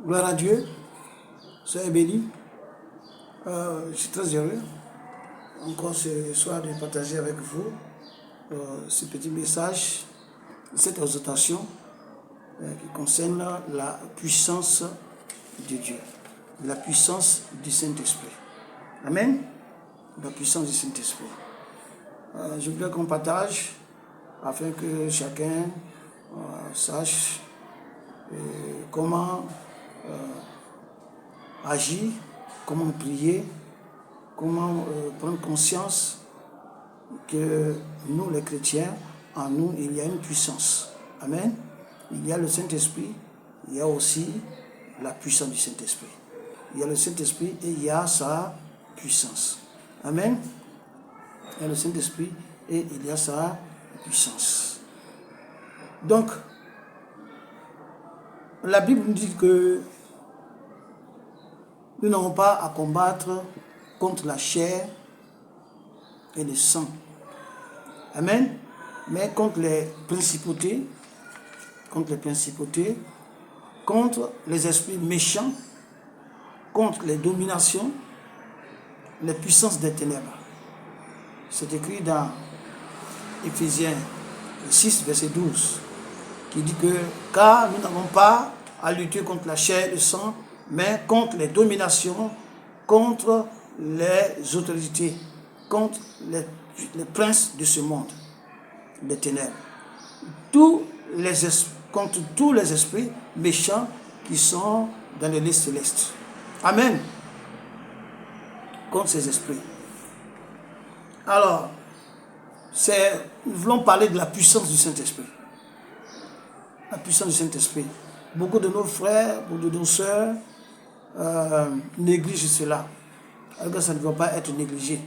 Gloire à Dieu, soyez bénis. Je suis très heureux encore ce soir de partager avec vous ce petit message, cette exhortation qui concerne la puissance de Dieu, la puissance du Saint-Esprit. Amen. La puissance du Saint-Esprit. Je voudrais qu'on partage afin que chacun sache comment agir, comment prier, comment prendre conscience que nous, les chrétiens, en nous, il y a une puissance. Amen. Il y a le Saint-Esprit, il y a aussi la puissance du Saint-Esprit. Il y a le Saint-Esprit et il y a sa puissance. Amen. Il y a le Saint-Esprit et il y a sa puissance. Donc, la Bible nous dit que nous n'avons pas à combattre contre la chair et le sang. Amen. Mais contre les principautés, contre les esprits méchants, contre les dominations, les puissances des ténèbres. C'est écrit dans Éphésiens 6, verset 12, qui dit que « Car nous n'avons pas à lutter contre la chair et le sang, mais contre les dominations, contre les autorités, contre les princes de ce monde, des ténèbres. Contre tous les esprits méchants qui sont dans les lieux célestes. » Amen. Contre ces esprits. Alors, nous voulons parler de la puissance du Saint-Esprit. La puissance du Saint-Esprit. Beaucoup de nos frères, beaucoup de nos sœurs négligent cela. Alors que ça ne doit pas être négligé.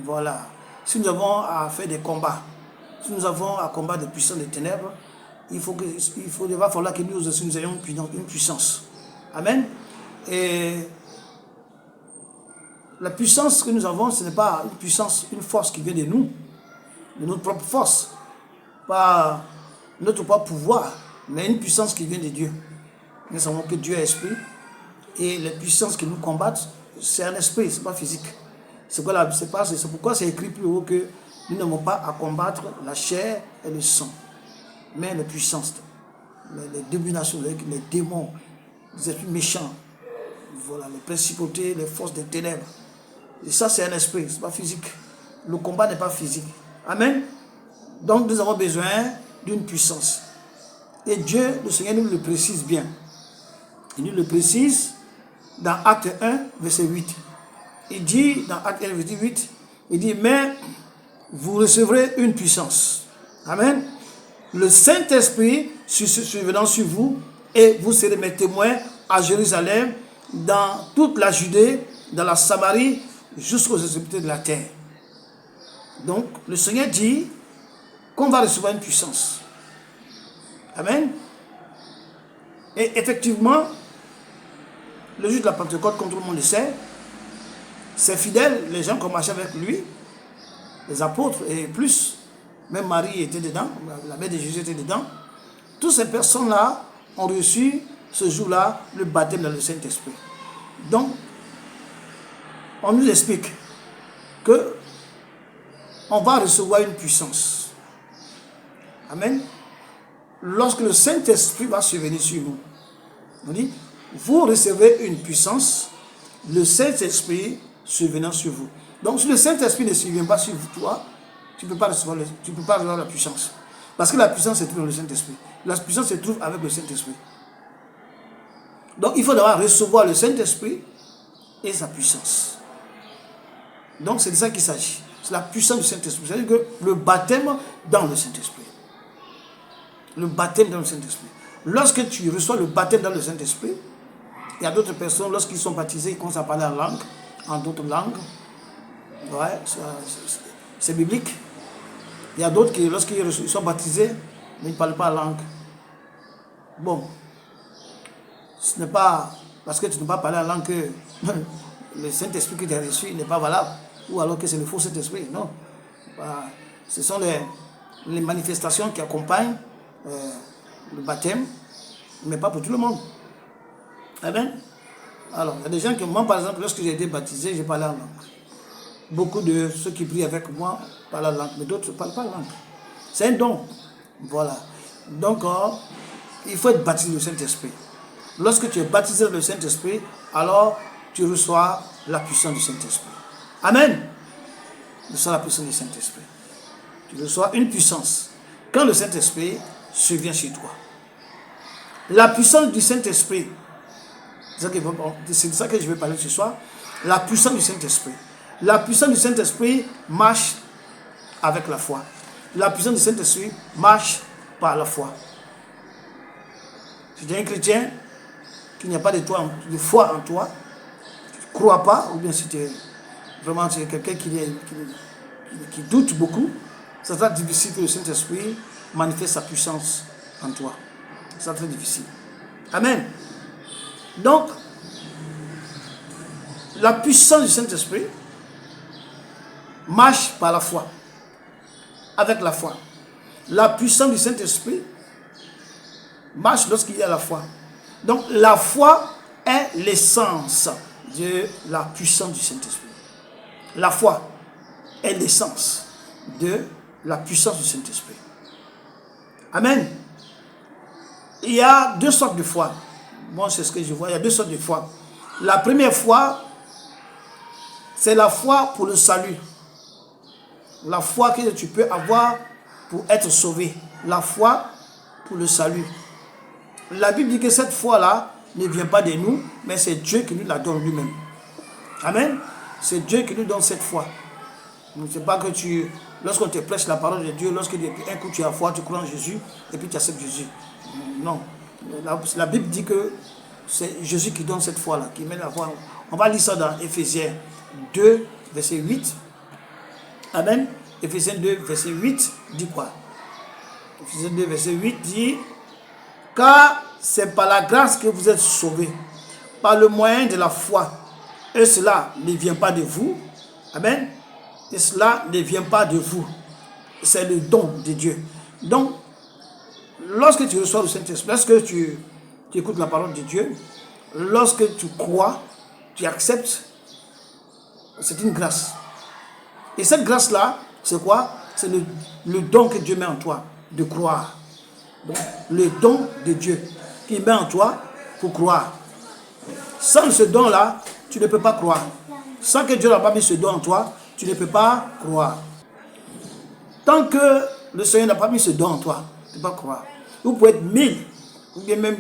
Voilà. Si nous avons à faire des combats, si nous avons à combattre des puissances des ténèbres, il va falloir que nous aussi nous ayons une puissance. Amen. Et la puissance que nous avons, ce n'est pas une puissance, une force qui vient de nous, de notre propre force, pas notre propre pouvoir, mais une puissance qui vient de Dieu. Nous savons que Dieu est esprit, et les puissances qui nous combattent, c'est un esprit, ce n'est pas physique. C'est pourquoi c'est écrit plus haut que nous n'avons pas à combattre la chair et le sang, mais les puissances, les dominations, les démons, les esprits méchants, voilà, les principautés, les forces des ténèbres. Et ça, c'est un esprit, ce n'est pas physique. Le combat n'est pas physique. Amen. Donc, nous avons besoin d'une puissance. Et Dieu, le Seigneur, nous le précise bien. Il nous le précise dans Acte 1, verset 8. Il dit, dans Acte 1, verset 8, il dit, mais vous recevrez une puissance. Amen. Le Saint-Esprit survenant sur vous, et vous serez mes témoins à Jérusalem, dans toute la Judée, dans la Samarie, jusqu'aux extrémités de la terre. Donc, le Seigneur dit qu'on va recevoir une puissance. Amen. Et effectivement, le jour de la Pentecôte, comme tout le monde le sait, ses fidèles, les gens qui ont marché avec lui, les apôtres et plus, même Marie était dedans, la mère de Jésus était dedans, toutes ces personnes-là ont reçu ce jour-là le baptême dans le Saint-Esprit. Donc, on nous explique que on va recevoir une puissance. Amen. Lorsque le Saint-Esprit va survenir sur nous, on dit, vous recevez une puissance, le Saint-Esprit survenant sur vous. Donc, si le Saint-Esprit ne survient pas sur toi, tu ne peux pas recevoir la puissance. Parce que la puissance se trouve dans le Saint-Esprit. La puissance se trouve avec le Saint-Esprit. Donc, il faut d'abord recevoir le Saint-Esprit et sa puissance. Donc, c'est de ça qu'il s'agit. C'est la puissance du Saint-Esprit. C'est-à-dire que le baptême dans le Saint-Esprit. Le baptême dans le Saint-Esprit. Lorsque tu reçois le baptême dans le Saint-Esprit, il y a d'autres personnes, lorsqu'ils sont baptisés, ils commencent à parler en langue, en d'autres langues. Ouais, c'est biblique. Il y a d'autres qui, lorsqu'ils sont baptisés, ils ne parlent pas en langue. Bon, ce n'est pas parce que tu ne peux pas parler en langue que le Saint-Esprit qui t'a reçu n'est pas valable, ou alors que c'est le faux Saint-Esprit. Non. Ce sont les manifestations qui accompagnent le baptême, mais pas pour tout le monde. Amen. Alors, il y a des gens qui, moi par exemple, lorsque j'ai été baptisé, j'ai parlé en langue. Beaucoup de ceux qui prient avec moi parlent en langue, mais d'autres ne parlent pas en langue. C'est un don. Voilà. Donc, il faut être baptisé du Saint-Esprit. Lorsque tu es baptisé dans le Saint-Esprit, alors tu reçois la puissance du Saint-Esprit. Amen. Tu reçois la puissance du Saint-Esprit. Tu reçois une puissance. Quand le Saint-Esprit survient chez toi. La puissance du Saint-Esprit, c'est de ça que je vais parler ce soir. La puissance du Saint-Esprit. La puissance du Saint-Esprit marche avec la foi. La puissance du Saint-Esprit marche par la foi. Si tu es un chrétien, qu'il n'y a pas de foi en toi, tu ne crois pas, ou bien si tu es vraiment quelqu'un qui doute beaucoup, c'est très difficile que le Saint-Esprit manifeste sa puissance en toi. C'est très difficile. Amen. Donc, la puissance du Saint-Esprit marche par la foi. Avec la foi. La puissance du Saint-Esprit marche lorsqu'il y a la foi. Donc, la foi est l'essence de la puissance du Saint-Esprit. La foi est l'essence de la puissance du Saint-Esprit. Amen. Il y a deux sortes de foi. Moi, c'est ce que je vois. Il y a deux sortes de foi. La première foi, c'est la foi pour le salut. La foi que tu peux avoir pour être sauvé. La foi pour le salut. La Bible dit que cette foi-là ne vient pas de nous, mais c'est Dieu qui nous la donne lui-même. Amen. C'est Dieu qui nous donne cette foi. Ce n'est pas que lorsqu'on te prêche la parole de Dieu, lorsque un coup tu as foi, tu crois en Jésus, et puis tu acceptes Jésus. Non. La Bible dit que c'est Jésus qui donne cette foi-là, qui met la foi. On va lire ça dans Éphésiens 2, verset 8. Amen. Éphésiens 2, verset 8 dit quoi? Éphésiens 2, verset 8 dit: car c'est par la grâce que vous êtes sauvés, par le moyen de la foi. Et cela ne vient pas de vous. Amen. Et cela ne vient pas de vous. C'est le don de Dieu. Donc, lorsque tu reçois le Saint-Esprit, lorsque tu écoutes la parole de Dieu, lorsque tu crois, tu acceptes, c'est une grâce. Et cette grâce-là, c'est quoi? C'est le don que Dieu met en toi, de croire. Donc, le don de Dieu qui met en toi pour croire. Sans ce don-là, tu ne peux pas croire. Sans que Dieu n'a pas mis ce don en toi, tu ne peux pas croire. Tant que le Seigneur n'a pas mis ce don en toi, tu ne peux pas croire. Vous pouvez être 1000, ou bien même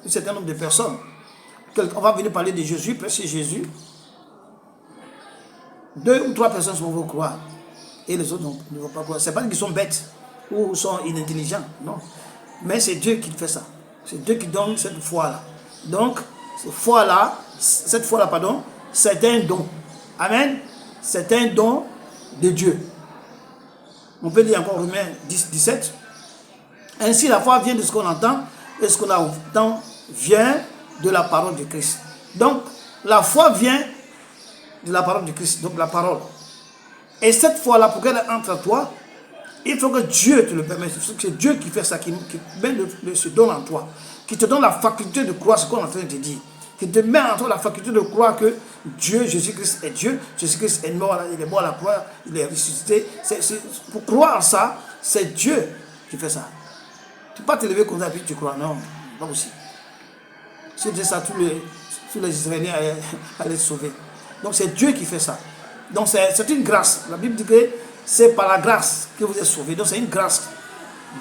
un certain nombre de personnes. On va venir parler de Jésus, prêcher Jésus. 2 ou 3 personnes vont croire. Et les autres ne vont pas croire. Ce n'est pas qu'ils sont bêtes ou sont inintelligents. Non. Mais c'est Dieu qui fait ça. C'est Dieu qui donne cette foi-là. Donc, cette foi-là, c'est un don. Amen. C'est un don de Dieu. On peut lire encore Romains 10, 17. Ainsi, la foi vient de ce qu'on entend, et ce qu'on entend vient de la parole de Christ. Donc, la foi vient de la parole de Christ, donc la parole. Et cette foi-là, pour qu'elle entre en toi, il faut que Dieu te le permette. C'est Dieu qui fait ça, qui met ce don en toi, qui te donne la faculté de croire ce qu'on est en train de te dire, qui te met en toi la faculté de croire que Dieu, Jésus-Christ est Dieu, Jésus-Christ est mort, il est mort à la croix, il est ressuscité. Pour croire en ça, c'est Dieu qui fait ça. Tu ne peux pas te lever comme ça et puis tu crois, non, pas possible. Si tu faisais ça, tous les Israéliens allaient se sauver. Donc c'est Dieu qui fait ça. Donc c'est une grâce. La Bible dit que c'est par la grâce que vous êtes sauvés. Donc c'est une grâce,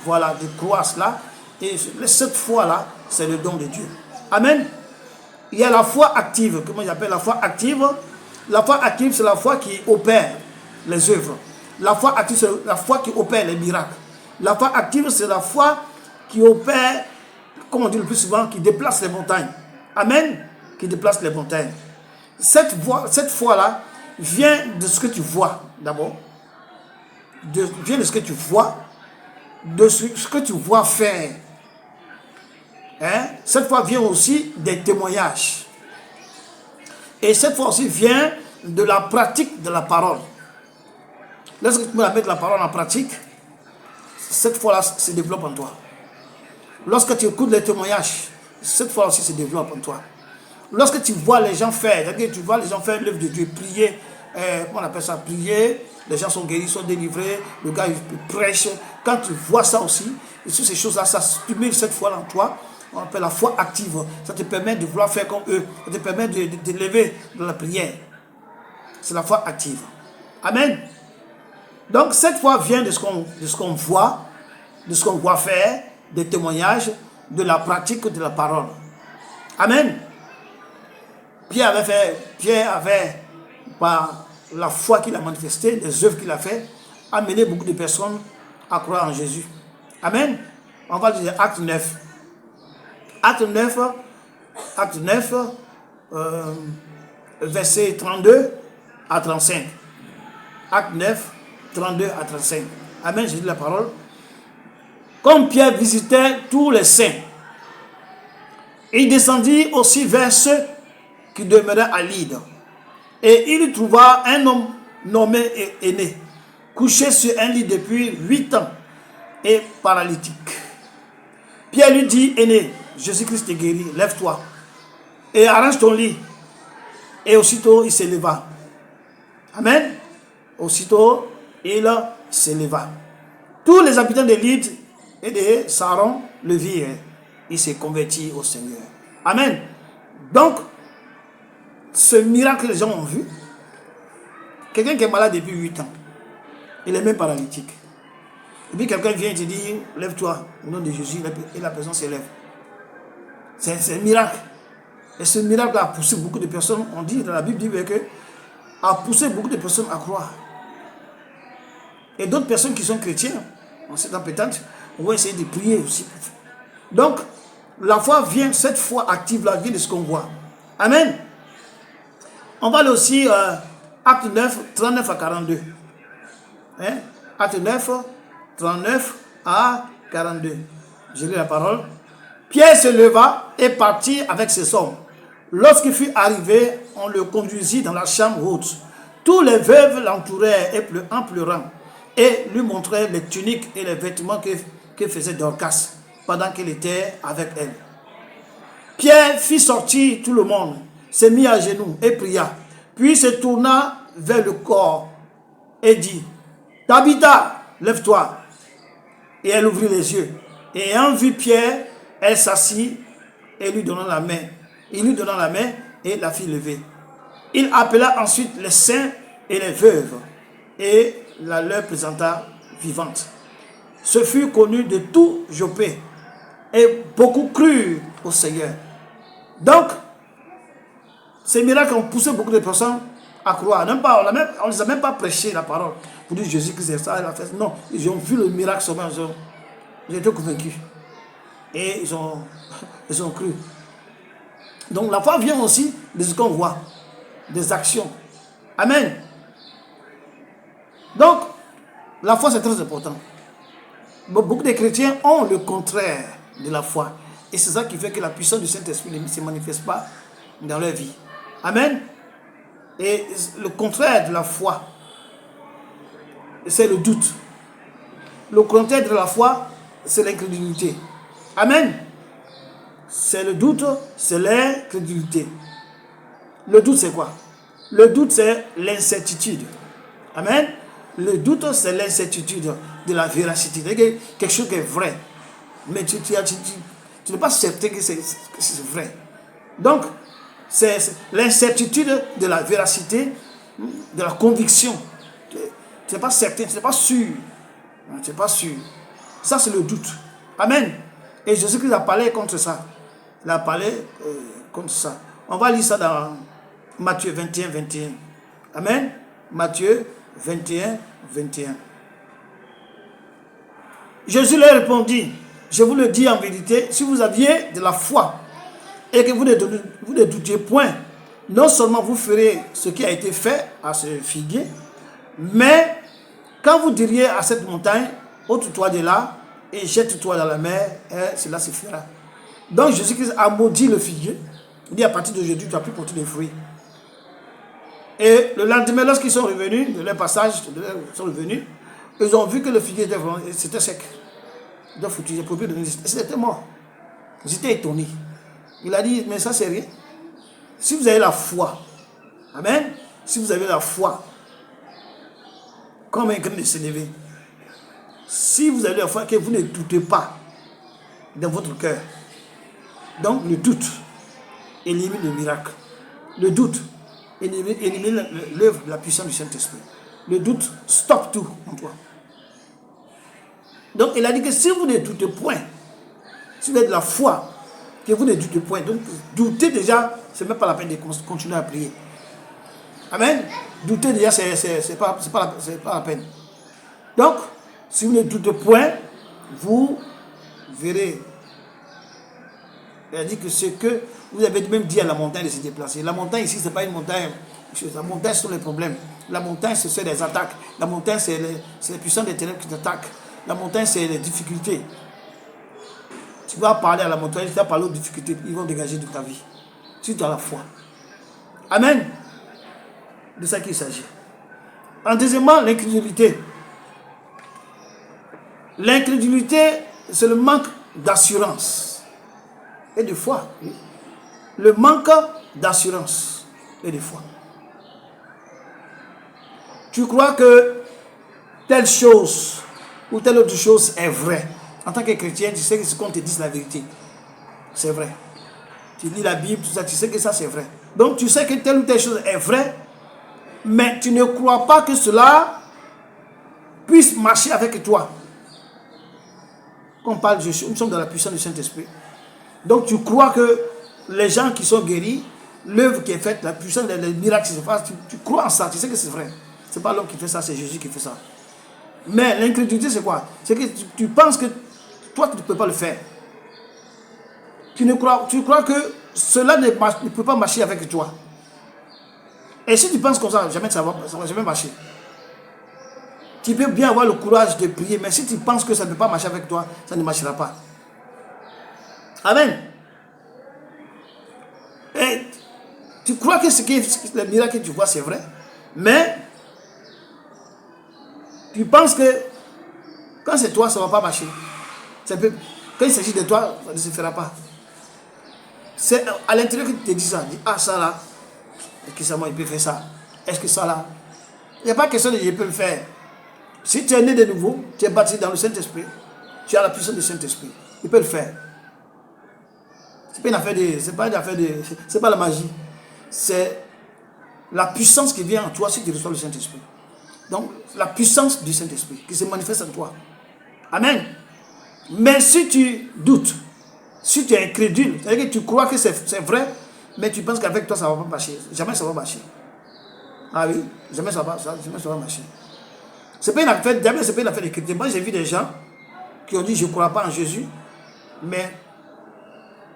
voilà, de croire cela. Et cette foi-là, c'est le don de Dieu. Amen. Il y a la foi active. Comment j'appelle la foi active? La foi active, c'est la foi qui opère les œuvres. La foi active, c'est la foi qui opère les miracles. La foi active, c'est la foi qui opère, comme on dit le plus souvent, qui déplace les montagnes. Amen. Qui déplace les montagnes. Cette foi-là vient de ce que tu vois, d'abord. Vient de ce que tu vois, de ce que tu vois faire. Hein? Cette foi vient aussi des témoignages. Et cette foi aussi vient de la pratique de la parole. Lorsque tu mets la parole en pratique, cette foi-là se développe en toi. Lorsque tu écoutes les témoignages, cette foi aussi se développe en toi. Lorsque tu vois les gens faire, tu vois les gens faire l'œuvre de Dieu, prier, comment on appelle ça, prier, les gens sont guéris, sont délivrés, le gars il prêche. Quand tu vois ça aussi, et toutes ces choses-là, ça stimule cette foi en toi. On appelle la foi active. Ça te permet de vouloir faire comme eux. Ça te permet de lever dans la prière. C'est la foi active. Amen. Donc cette foi vient de ce qu'on voit, de ce qu'on voit faire, des témoignages, de la pratique de la parole. Amen. Pierre avait, par la foi qu'il a manifestée, les œuvres qu'il a fait, amené beaucoup de personnes à croire en Jésus. Amen. On va dire acte 9. Acte 9, verset 32 à 35. Acte 9, 32 à 35. Amen, j'ai dit la parole. Comme Pierre visitait tous les saints, il descendit aussi vers ceux qui demeuraient à Lyde. Et il trouva un homme nommé Aîné, couché sur un lit depuis 8 ans et paralytique. Pierre lui dit, Aîné, Jésus-Christ te guérit, lève-toi et arrange ton lit. Et aussitôt il se leva. Amen. Aussitôt il se leva. Tous les habitants de Lyde et de Saron le virent. Il s'est converti au Seigneur. Amen. Donc, ce miracle que les gens ont vu, quelqu'un qui est malade depuis 8 ans, il est même paralytique. Et puis quelqu'un vient et te dit, lève-toi, au nom de Jésus, et la personne se lève. C'est un miracle. Et ce miracle a poussé beaucoup de personnes, on dit dans la Bible, a poussé beaucoup de personnes à croire. Et d'autres personnes qui sont chrétiens, en ce temps peut-être, vont essayer de prier aussi. Donc, la foi vient, cette foi active, la vie de ce qu'on voit. Amen. On va aller aussi, acte 9, 39 à 42. Hein? Acte 9, 39 à 42. Je lis la parole. Pierre se leva et partit avec ses hommes. Lorsqu'il fut arrivé, on le conduisit dans la chambre haute. Tous les veuves l'entourèrent en pleurant et lui montraient les tuniques et les vêtements que faisait Dorcas pendant qu'il était avec elle. Pierre fit sortir tout le monde, se mit à genoux et pria, puis se tourna vers le corps et dit, Tabitha, lève-toi. Et elle ouvrit les yeux. Et ayant vu Pierre, elle s'assit et lui donna la main. Il lui donna la main et la fit lever. Il appela ensuite les saints et les veuves et la leur présenta vivante. Ce fut connu de tout Joppé et beaucoup crurent au Seigneur. Donc, ces miracles ont poussé beaucoup de personnes à croire. On ne les a même pas prêché la parole pour dire Jésus que c'est ça, il a fait. Non, ils ont vu le miracle seulement, ils ont été convaincus. Et ils ont cru. Donc la foi vient aussi de ce qu'on voit, des actions. Amen. Donc, la foi c'est très important. Beaucoup de chrétiens ont le contraire de la foi. Et c'est ça qui fait que la puissance du Saint-Esprit ne se manifeste pas dans leur vie. Amen. Et le contraire de la foi, c'est le doute. Le contraire de la foi, c'est l'incrédulité. Amen. C'est le doute, c'est l'incrédulité. Le doute, c'est quoi? Le doute, c'est l'incertitude. Amen. Le doute, c'est l'incertitude de la véracité. C'est quelque chose qui est vrai. Mais tu n'es pas certain que c'est vrai. Donc, c'est l'incertitude de la véracité, de la conviction. Tu n'es pas certain, tu n'es pas sûr. Tu n'es pas sûr. Ça, c'est le doute. Amen. Et Jésus-Christ a parlé contre ça. Il a parlé contre ça. On va lire ça dans Matthieu 21, 21. Amen. Matthieu 21, 21. Jésus leur répondit, je vous le dis en vérité, si vous aviez de la foi et que vous ne doutiez point, non seulement vous ferez ce qui a été fait à ce figuier, mais quand vous diriez à cette montagne, ôte-toi de là et jette-toi dans la mer, et cela se fera. Donc Jésus-Christ a maudit le figuier. Il dit à partir d'aujourd'hui, tu n'as plus porté de fruits. Et le lendemain, lorsqu'ils sont revenus, de leur passage, ils ont vu que le figuier c'était sec. Donc foutu, c'était mort. Ils étaient étonnés. Il a dit, mais ça c'est rien. Si vous avez la foi, amen, si vous avez la foi, comme un grain de sénévé, si vous avez la foi que vous ne doutez pas dans votre cœur, donc le doute élimine le miracle. Le doute élimine l'œuvre de la puissance du Saint-Esprit. Le doute stoppe tout en toi. Donc il a dit que si vous ne doutez point, si vous avez de la foi, que vous ne doutez point, donc douter déjà, c'est même pas la peine de continuer à prier. Amen. Douter déjà, c'est pas la peine. Donc, si vous ne doutez point, vous verrez. Il a dit que ce que vous avez même dit à la montagne de se déplacer. La montagne ici, ce n'est pas une montagne. La montagne, ce sont les problèmes. La montagne, ce sont les attaques. La montagne, c'est les puissants des ténèbres qui t'attaquent. La montagne, c'est les difficultés. Tu vas parler à la montagne, tu vas parler aux difficultés, ils vont dégager de ta vie. Si tu as la foi. Amen. De ça qu'il s'agit. En deuxièmement, l'incrédulité. L'incrédulité, c'est le manque d'assurance et de foi. Le manque d'assurance et de foi. Tu crois que telle chose ou telle autre chose est vraie. En tant que chrétien, tu sais que ce qu'on te dit, c'est la vérité. C'est vrai. Tu lis la Bible, tout ça, tu sais que ça c'est vrai. Donc tu sais que telle ou telle chose est vraie, mais tu ne crois pas que cela puisse marcher avec toi. Quand on parle de Jésus, nous sommes dans la puissance du Saint-Esprit. Donc tu crois que les gens qui sont guéris, l'œuvre qui est faite, la puissance, les miracles qui se passent, tu crois en ça, tu sais que c'est vrai. Ce n'est pas l'homme qui fait ça, c'est Jésus qui fait ça. Mais l'incrédulité, c'est quoi? C'est que tu penses que toi, tu ne peux pas le faire. Tu crois que cela ne peut pas marcher avec toi. Et si tu penses comme ça, jamais ça va jamais marcher. Tu peux bien avoir le courage de prier, mais si tu penses que ça ne peut pas marcher avec toi, ça ne marchera pas. Amen. Et tu crois que le miracle que tu vois, c'est vrai, mais tu penses que quand c'est toi, ça ne va pas marcher. Quand il s'agit de toi, ça ne se fera pas. C'est à l'intérieur que tu te dis ça. Dis, ah, ça là, est-ce que ça, moi, il peut faire ça? Est-ce que ça là? Il n'y a pas question de je peux le faire. Si tu es né de nouveau, tu es baptisé dans le Saint-Esprit, tu as la puissance du Saint-Esprit. Il peut le faire. C'est pas une affaire de. C'est pas la magie. C'est la puissance qui vient en toi si tu reçois le Saint-Esprit. Donc, la puissance du Saint-Esprit qui se manifeste en toi. Amen. Mais si tu doutes, si tu es incrédule, c'est-à-dire que tu crois que c'est vrai, mais tu penses qu'avec toi ça ne va pas marcher. Jamais ça va marcher. Ah oui, jamais ça va marcher. C'est pas une affaire, jamais c'est pas une affaire de chrétien. Moi j'ai vu des gens qui ont dit je ne crois pas en Jésus, mais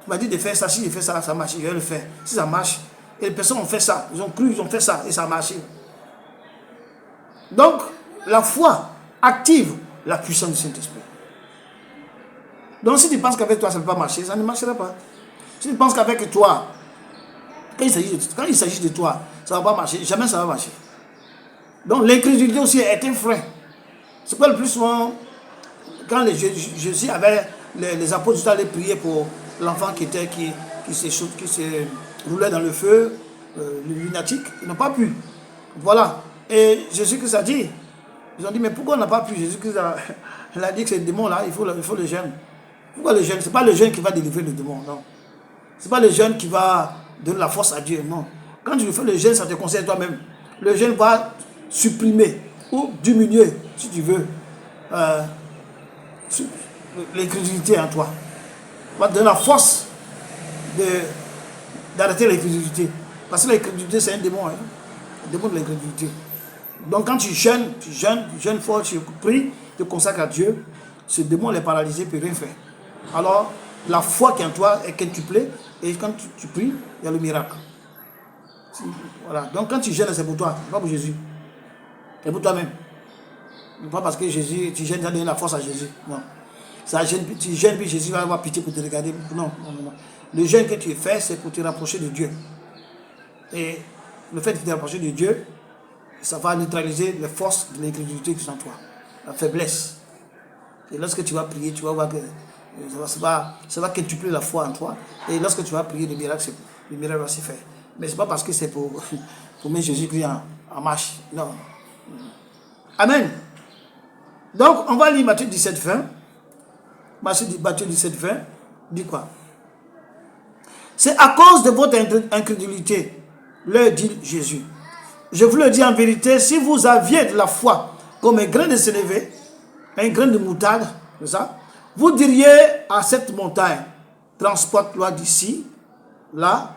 tu m'as dit de faire ça, si je fais ça, ça marche, je vais le faire. Si ça marche, et les personnes ont fait ça, ils ont cru, ils ont fait ça, et ça a marché. Donc, la foi active la puissance du Saint-Esprit. Donc, si tu penses qu'avec toi, ça ne va pas marcher, ça ne marchera pas. Si tu penses qu'avec toi, quand il s'agit de toi, ça ne va pas marcher, jamais ça va marcher. Donc, l'incrédulité aussi est un frein. C'est pas le plus souvent, quand Jésus avait les apôtres allaient prier pour l'enfant qui se roulait dans le feu, le lunatique, ils n'ont pas pu. Voilà. Et Jésus-Christ a dit, ils ont dit, mais pourquoi on n'a pas pu? Jésus-Christ a dit que c'est le démon là, il faut le jeûne. Pourquoi le jeûne? Ce n'est pas le jeûne qui va délivrer le démon, non. Ce n'est pas le jeûne qui va donner la force à Dieu, non. Quand tu fais le jeûne, ça te concerne toi-même. Le jeûne va supprimer ou diminuer, si tu veux, l'incrédulité en toi. Va te donner la force d'arrêter l'incrédulité. Parce que l'incrédulité, c'est un démon, hein. Un démon de l'incrédulité. Donc quand tu jeûnes fort, tu pries, tu te consacres à Dieu, ce démon est paralysé, ne peut rien faire. Alors, la foi qui est en toi est quintuplée, et quand tu pries, il y a le miracle. Voilà. Donc quand tu jeûnes, c'est pour toi, pas pour Jésus. C'est pour toi-même. Pas parce que Jésus, tu jeûnes, tu as donné la force à Jésus. Non. Tu jeûnes, puis Jésus va avoir pitié pour te regarder. Non. Le jeûne que tu fais, c'est pour te rapprocher de Dieu. Et le fait de te rapprocher de Dieu, ça va neutraliser les forces de l'incrédulité qui sont en toi, la faiblesse. Et lorsque tu vas prier, tu vas voir que ça va quintupler la foi en toi. Et lorsque tu vas prier, le miracle va se faire. Mais ce n'est pas parce que c'est pour mettre Jésus-Christ en marche. Non. Amen. Donc, on va lire Matthieu 17, 20. Matthieu 17, 20. Dit quoi? C'est à cause de votre incrédulité, leur dit Jésus. Je vous le dis en vérité, si vous aviez de la foi comme un grain de sénévé, un grain de moutarde, c'est ça, vous diriez à cette montagne, transporte-toi d'ici, là,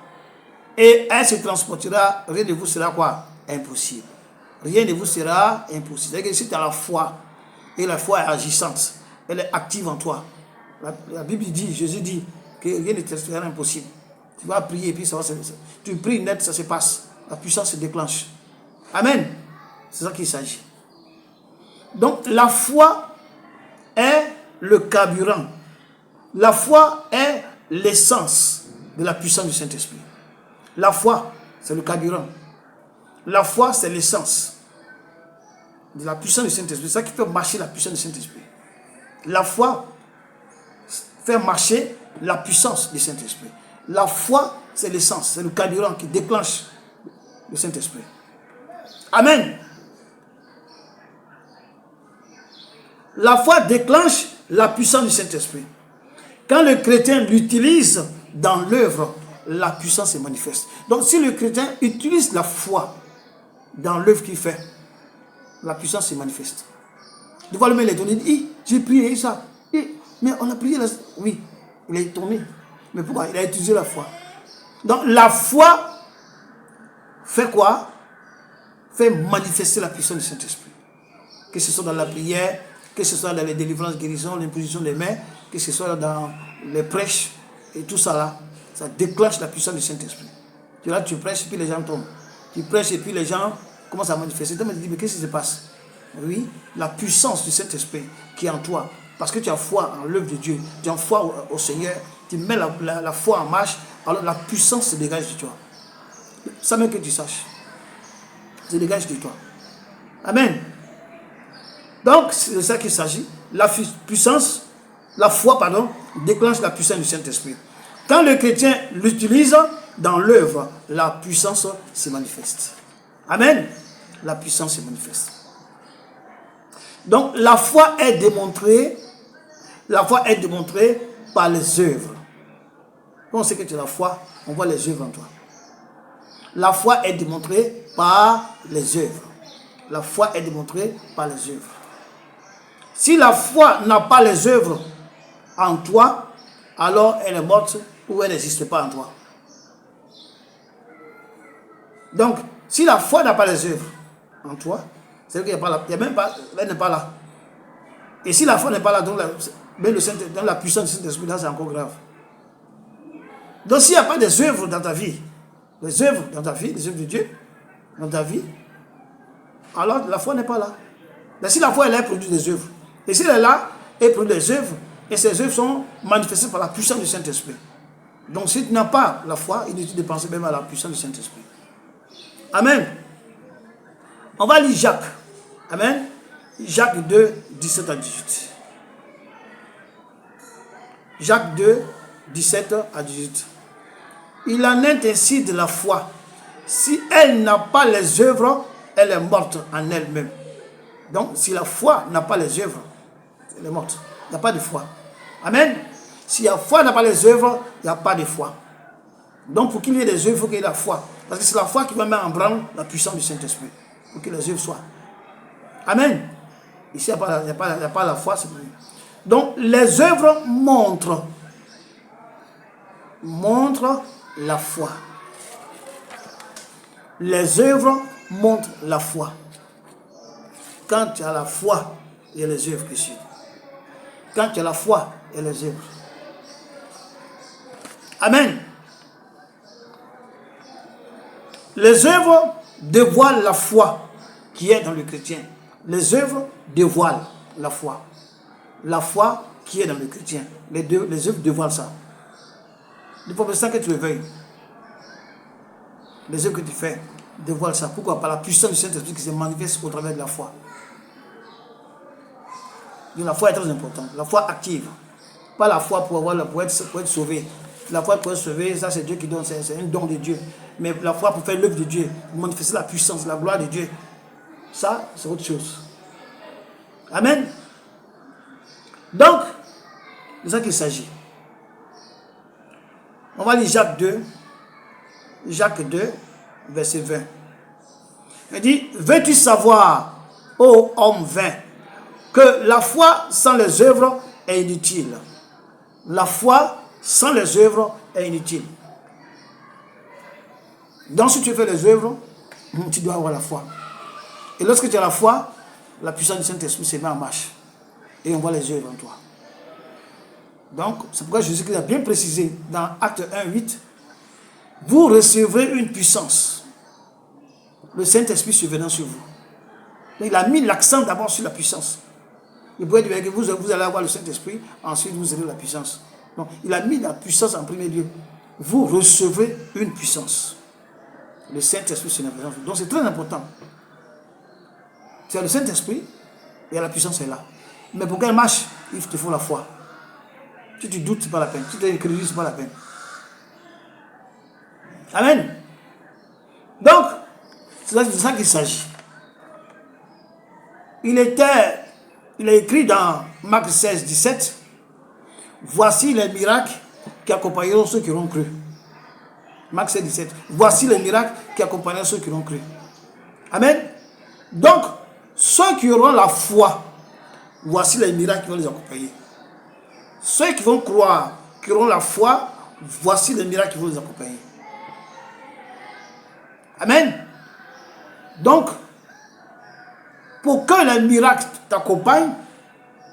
et elle se transportera, rien ne vous sera quoi? Impossible. Rien ne vous sera impossible. C'est-à-dire que si tu as la foi, et la foi est agissante, elle est active en toi. La Bible dit, Jésus dit, que rien ne te sera impossible. Tu vas prier et puis ça va se passer. Tu pries net, ça se passe. La puissance se déclenche. Amen. C'est ça qu'il s'agit. Donc la foi est le carburant. La foi est l'essence de la puissance du Saint-Esprit. La foi, c'est le carburant. La foi, c'est l'essence de la puissance du Saint-Esprit. C'est ça qui fait marcher la puissance du Saint-Esprit. La foi fait marcher la puissance du Saint-Esprit. La foi, c'est l'essence, c'est le carburant qui déclenche le Saint-Esprit. Amen. La foi déclenche la puissance du Saint-Esprit. Quand le chrétien l'utilise dans l'œuvre, la puissance se manifeste. Donc si le chrétien utilise la foi dans l'œuvre qu'il fait, la puissance se manifeste. Tu vois le mec, il est tourné, il dit, j'ai prié ça. Mais on a prié, oui, il est tourné. Mais pourquoi? Il a utilisé la foi. Donc la foi fait quoi? Fait manifester la puissance du Saint-Esprit. Que ce soit dans la prière, que ce soit dans les délivrances, guérisons, l'imposition des mains, que ce soit dans les prêches et tout ça là, ça déclenche la puissance du Saint-Esprit. Là, tu prêches et puis les gens tombent. Tu prêches et puis les gens commencent à manifester. Tu me dis, mais qu'est-ce qui se passe? Oui, la puissance du Saint-Esprit qui est en toi. Parce que tu as foi en l'œuvre de Dieu, tu as foi au Seigneur, tu mets la foi en marche, alors la puissance se dégage de toi. Ça même que tu saches. Se dégage de toi. Amen. Donc, c'est de ça qu'il s'agit. La puissance, la foi, pardon, déclenche la puissance du Saint-Esprit. Quand le chrétien l'utilise dans l'œuvre, la puissance se manifeste. Amen. La puissance se manifeste. Donc, la foi est démontrée par les œuvres. Quand on sait que tu as la foi, on voit les œuvres en toi. La foi est démontrée par les œuvres. La foi est démontrée par les œuvres. Si la foi n'a pas les œuvres en toi, alors elle est morte ou elle n'existe pas en toi. Donc, si la foi n'a pas les œuvres en toi, c'est qu'il n'y a pas là. Il y a même pas, elle n'est pas là. Et si la foi n'est pas là, donc la puissance du Saint-Esprit, là, c'est encore grave. Donc, s'il n'y a pas des œuvres dans ta vie, les œuvres dans ta vie, les œuvres de Dieu dans ta vie, alors la foi n'est pas là. Mais si la foi, elle est produit des œuvres. Et si elle est là, elle produit des œuvres, et ces œuvres sont manifestées par la puissance du Saint-Esprit. Donc, si tu n'as pas la foi, il est de penser même à la puissance du Saint-Esprit. Amen. On va lire Jacques. Amen. Jacques 2, 17 à 18. Jacques 2, 17 à 18. Il en est ainsi de la foi. Si elle n'a pas les œuvres, elle est morte en elle-même. Donc, si la foi n'a pas les œuvres, elle est morte. Il n'y a pas de foi. Amen. Si la foi n'a pas les œuvres, il n'y a pas de foi. Donc, pour qu'il y ait des œuvres, il faut qu'il y ait la foi. Parce que c'est la foi qui va mettre en branle la puissance du Saint-Esprit. Pour que les œuvres soient. Amen. Ici, il n'y a pas la foi. Donc, les œuvres montrent la foi. Les œuvres montrent la foi. Quand tu as la foi, il y a les œuvres qui suivent. Quand tu as la foi, il y a les œuvres. Amen. Les œuvres dévoilent la foi qui est dans le chrétien. Les œuvres dévoilent la foi. La foi qui est dans le chrétien. Les œuvres dévoilent ça. Il faut ça que tu le veuilles. Les œuvres que tu fais dévoilent ça. Pourquoi? Par la puissance du Saint-Esprit qui se manifeste au travers de la foi. Donc la foi est très importante. La foi active. Pas la foi pour être sauvé. La foi pour se sauver, ça c'est Dieu qui donne, c'est un don de Dieu. Mais la foi pour faire l'œuvre de Dieu, pour manifester la puissance, la gloire de Dieu, ça c'est autre chose. Amen. Donc, c'est ça qu'il s'agit. On va lire Jacques 2, verset 20. Il dit, veux-tu savoir, ô homme vain, que la foi sans les œuvres est inutile. La foi sans les œuvres est inutile. Donc si tu fais les œuvres, tu dois avoir la foi. Et lorsque tu as la foi, la puissance du Saint-Esprit se met en marche. Et on voit les œuvres en toi. Donc, c'est pourquoi Jésus-Christ a bien précisé dans Acte 1, 8, vous recevrez une puissance. Le Saint-Esprit survenant sur vous. Donc, il a mis l'accent d'abord sur la puissance. Il pouvait dire que vous allez avoir le Saint-Esprit, ensuite vous aurez la puissance. Donc, il a mis la puissance en premier lieu. Vous recevrez une puissance. Le Saint-Esprit survenant sur vous. Donc, c'est très important. C'est le Saint-Esprit et la puissance est là. Mais pour qu'elle marche, il te faut la foi. Si tu doutes, ce n'est pas la peine. Si tu es incrédule, ce n'est pas la peine. Amen. Donc, c'est de ça qu'il s'agit. Il a écrit dans Marc 16, 17, voici les miracles qui accompagneront ceux qui auront cru. Marc 16, 17. Voici les miracles qui accompagneront ceux qui auront cru. Amen. Donc, ceux qui auront la foi, voici les miracles qui vont les accompagner. Ceux qui vont croire, qui auront la foi, voici les miracles qui vont les accompagner. Amen. Donc, pour que les miracles t'accompagnent,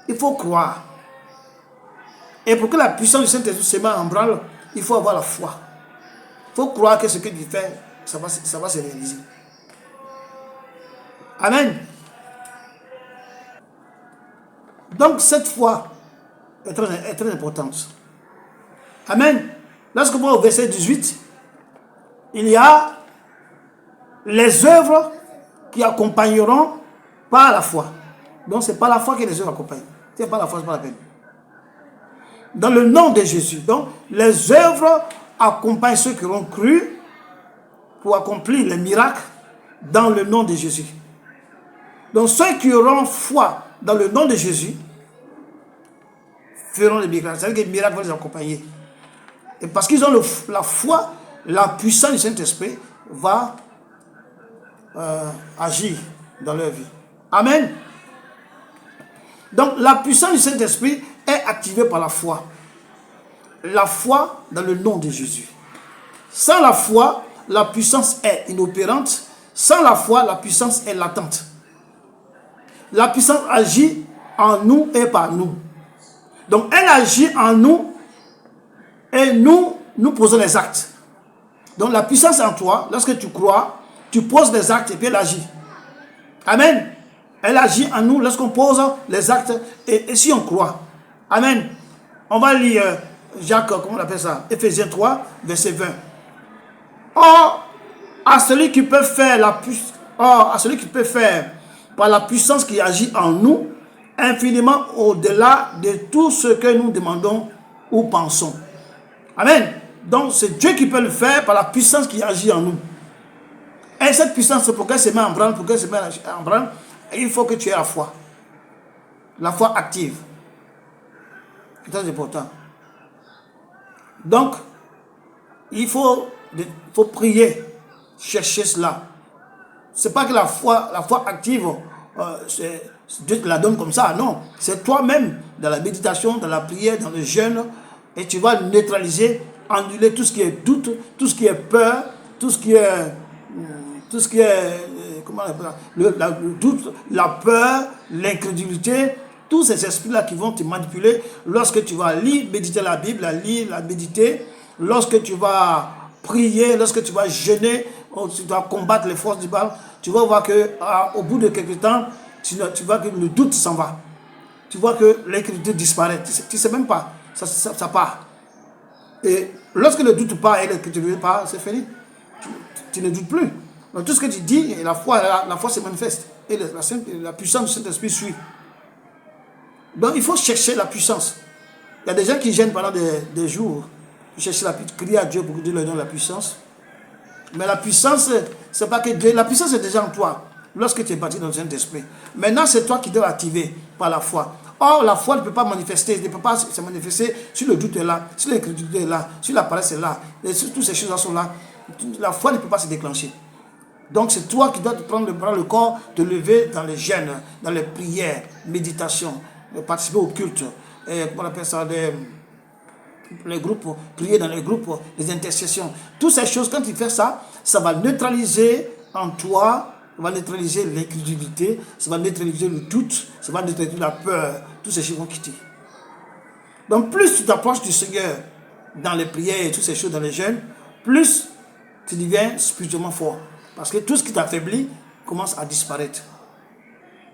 il faut croire. Et pour que la puissance du Saint-Esprit se mette en branle, il faut avoir la foi. Il faut croire que ce que tu fais, ça va se réaliser. Amen. Donc, cette foi est très importante. Amen. Lorsque vous voyez au verset 18, il y a les œuvres qui accompagneront par la foi. Donc, ce n'est pas la foi que les œuvres accompagnent. Si ce n'est pas la foi, ce n'est pas la peine. Dans le nom de Jésus. Donc, les œuvres accompagnent ceux qui auront cru pour accomplir les miracles dans le nom de Jésus. Donc, ceux qui auront foi dans le nom de Jésus feront les miracles. C'est-à-dire que les miracles vont les accompagner. Et parce qu'ils ont la foi, la puissance du Saint-Esprit va agir dans leur vie. Amen. Donc, la puissance du Saint-Esprit est activée par la foi. La foi dans le nom de Jésus. Sans la foi, la puissance est inopérante. Sans la foi, la puissance est latente. La puissance agit en nous et par nous. Donc, elle agit en nous et nous posons les actes. Donc, la puissance en toi, lorsque tu crois, tu poses les actes et puis elle agit. Amen. Elle agit en nous lorsqu'on pose les actes et si on croit. Amen. On va lire Jacques, comment on appelle ça? Éphésiens 3, verset 20. Or, à celui qui peut faire par la puissance qui agit en nous, infiniment au-delà de tout ce que nous demandons ou pensons. Amen. Donc, c'est Dieu qui peut le faire par la puissance qui agit en nous. Et cette puissance, pour qu'elle se mette en branle, il faut que tu aies la foi. La foi active. C'est très important. Donc, il faut prier, chercher cela. Ce n'est pas que la foi active, Dieu te la donne comme ça, non. C'est toi-même, dans la méditation, dans la prière, dans le jeûne, et tu vas neutraliser, annuler tout ce qui est doute, tout ce qui est peur, tout ce qui est comment on appelle ça, le doute, la peur, l'incrédulité, tous ces esprits-là qui vont te manipuler lorsque tu vas lire, méditer la Bible, la méditer, lorsque tu vas prier, lorsque tu vas jeûner, tu vas combattre les forces du mal, tu vas voir qu'au bout de quelques temps, tu vois que le doute s'en va. Tu vois que l'incrédulité disparaît. Tu ne sais même pas, ça part. Et lorsque le doute part et l'incrédulité part, c'est fini. Tu ne doutes plus. Donc tout ce que tu dis, la foi se manifeste. Et la puissance du Saint-Esprit suit. Donc il faut chercher la puissance. Il y a des gens qui gênent pendant des jours. chercher la puissance, crier à Dieu pour que Dieu leur donne la puissance. Mais la puissance, c'est pas que Dieu, la puissance est déjà en toi, lorsque tu es baptisé dans le Saint-Esprit. Maintenant, c'est toi qui dois activer par la foi. Or, la foi ne peut pas manifester, ne peut pas se manifester si le doute est là, si l'incrédulité est là, si la paresse est là, et si toutes ces choses-là sont là. La foi ne peut pas se déclencher. Donc, c'est toi qui dois te prendre le corps, te lever dans les jeûnes, dans les prières, méditation, participer au culte, et on appelle ça les groupes, prier dans les groupes, les intercessions. Toutes ces choses, quand tu fais ça, ça va neutraliser en toi, ça va neutraliser l'incrédulité, ça va neutraliser le doute, ça va neutraliser la peur. Toutes ces choses vont quitter. Donc plus tu t'approches du Seigneur dans les prières et toutes ces choses dans les jeûnes, plus tu deviens spirituellement fort. Parce que tout ce qui t'affaiblit commence à disparaître.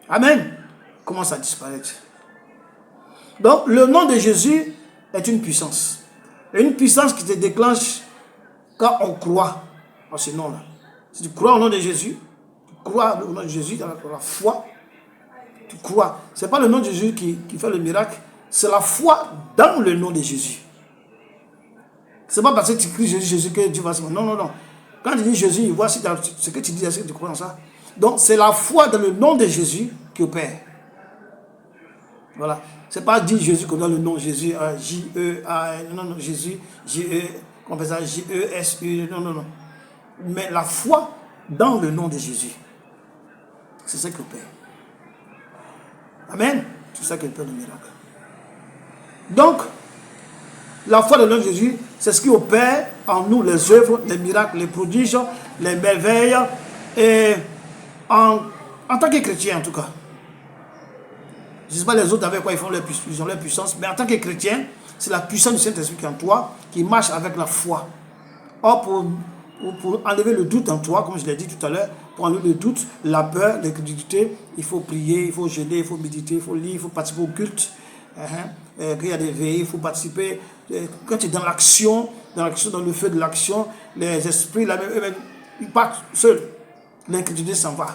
Amen. Commence à disparaître. Donc le nom de Jésus est une puissance. Et une puissance qui se déclenche quand on croit en ce nom-là. Si tu crois au nom de Jésus, tu crois au nom de Jésus dans la foi, tu crois. Ce n'est pas le nom de Jésus qui fait le miracle, c'est la foi dans le nom de Jésus. Ce n'est pas parce que tu cries Jésus, Jésus que Dieu va se... Non, non, non. Quand tu dis Jésus, il voit si ce que tu dis, est-ce que tu crois en ça? Donc c'est la foi dans le nom de Jésus qui opère. Voilà. C'est pas dire Jésus qu'on a le nom Jésus, J-E-A, non, non, Jésus, J-E, on appelle ça J-E-S-U, non, non, non. Mais la foi dans le nom de Jésus. C'est ça qui opère. Amen. C'est ça qui opère le miracle. Donc, la foi dans le nom de Jésus, c'est ce qui opère en nous les œuvres, les miracles, les prodiges, les merveilles, et en tant que chrétien en tout cas. Je ne sais pas les autres avec quoi ils ont leur puissance, mais en tant que chrétien, c'est la puissance du Saint-Esprit qui est en toi, qui marche avec la foi. Or, pour enlever le doute en toi, comme je l'ai dit tout à l'heure, pour enlever le doute, la peur, l'incrédulité, il faut prier, il faut jeûner, il faut méditer, il faut lire, il faut participer au culte. Quand il y a des veillées, il faut participer. Quand tu es dans l'action, dans le feu de l'action, les esprits, ils partent seuls. L'incrédulité s'en va.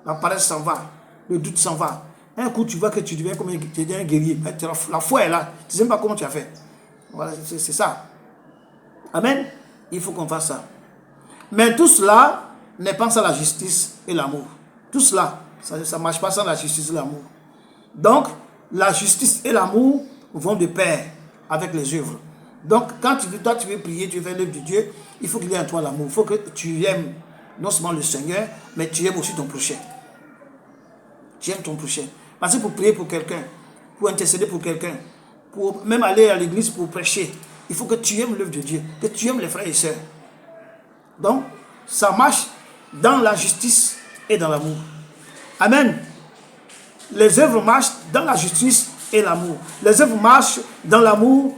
La paresse s'en va. Le doute s'en va. Un coup, tu vois que tu deviens comme un guerrier. La foi est là. Tu ne sais même pas comment tu as fait. Voilà, c'est ça. Amen. Il faut qu'on fasse ça. Mais tout cela n'est pas sans la justice et l'amour. Tout cela, ça ne marche pas sans la justice et l'amour. Donc, la justice et l'amour vont de pair avec les œuvres. Donc, quand toi tu veux prier, tu veux faire l'œuvre de Dieu, il faut qu'il y ait en toi l'amour. Il faut que tu aimes non seulement le Seigneur, mais tu aimes aussi ton prochain. Tu aimes ton prochain. Parce que pour prier pour quelqu'un, pour intercéder pour quelqu'un, pour même aller à l'église pour prêcher, il faut que tu aimes l'œuvre de Dieu, que tu aimes les frères et sœurs. Donc, ça marche dans la justice et dans l'amour. Amen. Les œuvres marchent dans la justice et l'amour. Les œuvres marchent dans l'amour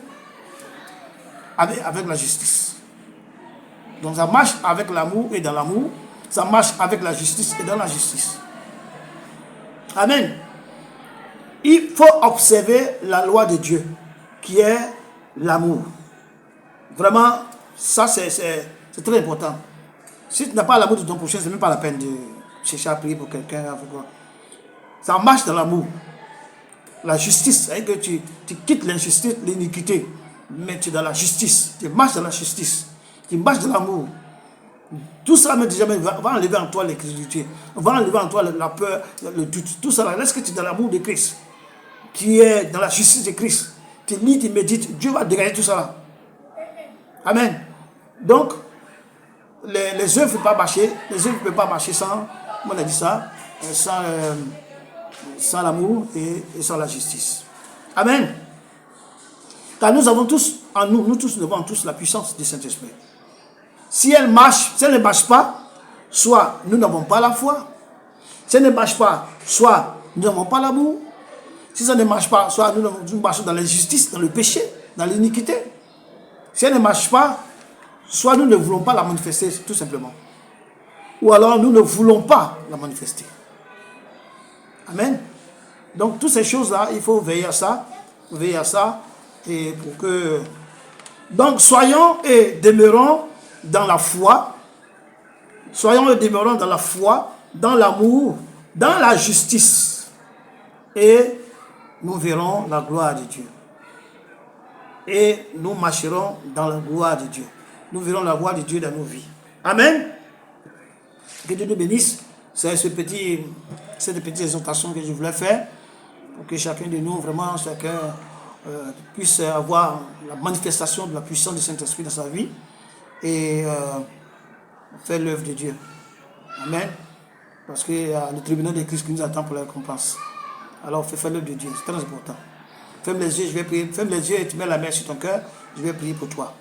avec la justice. Donc ça marche avec l'amour et dans l'amour. Ça marche avec la justice et dans la justice. Amen. Il faut observer la loi de Dieu, qui est l'amour. Vraiment, ça c'est très important. Si tu n'as pas l'amour de ton prochain, ce n'est même pas la peine de chercher à prier pour quelqu'un. Ça marche dans l'amour. La justice, c'est-à-dire que tu quittes l'injustice, l'iniquité, mais tu es dans la justice. Tu marches dans la justice. Tu marches dans l'amour. Tout ça va enlever en toi l'incrédulité, va enlever en toi la peur, le doute. Tout ça, laisse que tu es dans l'amour de Christ, qui est dans la justice de Christ. Tu lis, tu médites, Dieu va dégager tout ça. Amen. Donc, les œuvres ne peuvent pas marcher. Les œuvres ne peuvent pas marcher sans, on a dit ça, sans l'amour et sans la justice. Amen. Car nous avons tous, en nous, nous avons tous la puissance du Saint-Esprit. Si elle ne marche pas, soit nous n'avons pas la foi. Si elle ne marche pas, soit nous n'avons pas l'amour. Si ça ne marche pas, soit nous marchons dans l'injustice, dans le péché, dans l'iniquité. Si elle ne marche pas, soit nous ne voulons pas la manifester, tout simplement. Ou alors nous ne voulons pas la manifester. Amen. Donc toutes ces choses-là, il faut veiller à ça. Veiller à ça. Et pour que... Donc soyons et demeurons dans la foi. Soyons et demeurons dans la foi, dans l'amour, dans la justice. Et nous verrons la gloire de Dieu. et nous marcherons dans la gloire de Dieu. Nous verrons la gloire de Dieu dans nos vies. Amen. Que Dieu nous bénisse. C'est cette petite exhortation que je voulais faire pour que chacun de nous, vraiment, chacun puisse avoir la manifestation de la puissance du Saint-Esprit dans sa vie et faire l'œuvre de Dieu. Amen. Parce qu'il y a le tribunal de Christ qui nous attend pour la récompense. Alors, fais l'œuvre de Dieu, c'est très important. Ferme les yeux, je vais prier. Ferme les yeux et tu mets la main sur ton cœur, je vais prier pour toi.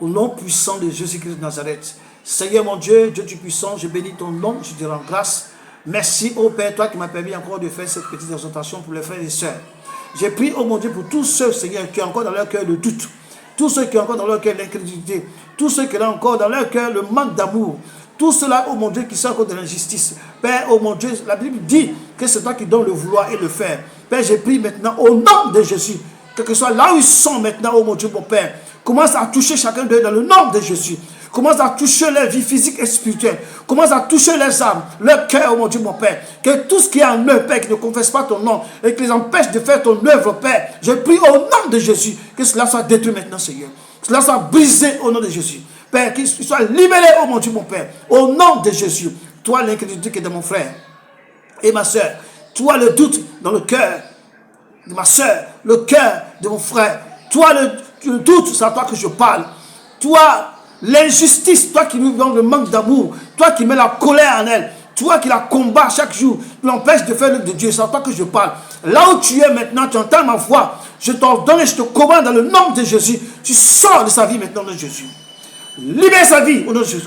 Au nom puissant de Jésus-Christ de Nazareth. Seigneur mon Dieu, Dieu tu puissant, je bénis ton nom, je te rends grâce. Merci, ô Père, toi qui m'as permis encore de faire cette petite exhortation pour les frères et sœurs. J'ai prié, ô mon Dieu, pour tous ceux, Seigneur, qui ont encore dans leur cœur le doute, tous ceux qui ont encore dans leur cœur l'incrédulité, tous ceux qui ont encore dans leur cœur le manque d'amour, tous ceux-là, ô mon Dieu, qui sont encore de l'injustice. Père, ô mon Dieu, la Bible dit que c'est toi qui donnes le vouloir et le faire. Père, j'ai prie maintenant au nom de Jésus, quel que soit là où ils sont maintenant, ô mon Dieu, mon Père, commence à toucher chacun d'eux dans le nom de Jésus. Commence à toucher leur vie physique et spirituelle. Commence à toucher leurs âmes, leur cœur, oh mon Dieu, mon Père. Que tout ce qui est en eux, Père, qui ne confesse pas ton nom et qui les empêche de faire ton œuvre, Père, je prie au nom de Jésus que cela soit détruit maintenant, Seigneur. Que cela soit brisé au nom de Jésus. Père, qu'il soit libéré, oh mon Dieu, mon Père, au nom de Jésus. Toi, l'incrédulité qui est de mon frère et ma soeur. Toi, le doute dans le cœur de ma soeur, le cœur de mon frère. Toi, le doute, c'est à toi que je parle. Toi, l'injustice, toi qui nous donnes le manque d'amour, toi qui mets la colère en elle, toi qui la combats chaque jour, tu l'empêches de faire l'œuvre de Dieu, c'est à toi que je parle. Là où tu es maintenant, tu entends ma voix, je t'ordonne et je te commande dans le nom de Jésus, tu sors de sa vie maintenant au nom de Jésus. Libère sa vie au nom de Jésus.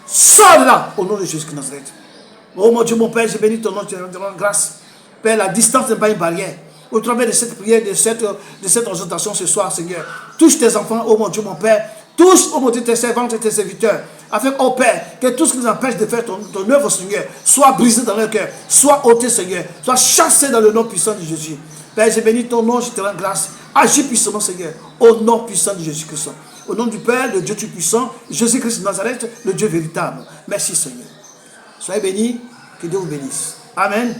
Sors de là au nom de Jésus de Nazareth. Oh mon Dieu, mon Père, je bénis ton nom, je te rends grâce. Père, la distance n'est pas une barrière. Au travers de cette prière, de cette exhortation ce soir, Seigneur, touche tes enfants, oh mon Dieu, mon Père. Touche, oh mon Dieu, tes servantes et tes serviteurs. Afin, oh Père, que tout ce qui nous empêche de faire ton œuvre, Seigneur, soit brisé dans leur cœur, soit ôté, Seigneur, soit chassé dans le nom puissant de Jésus. Père, je bénis ton nom, je te rends grâce. Agis puissamment, Seigneur, au nom puissant de Jésus-Christ. Au nom du Père, le Dieu tout-puissant, Jésus-Christ de Nazareth, le Dieu véritable. Merci, Seigneur. Soyez bénis, que Dieu vous bénisse. Amen.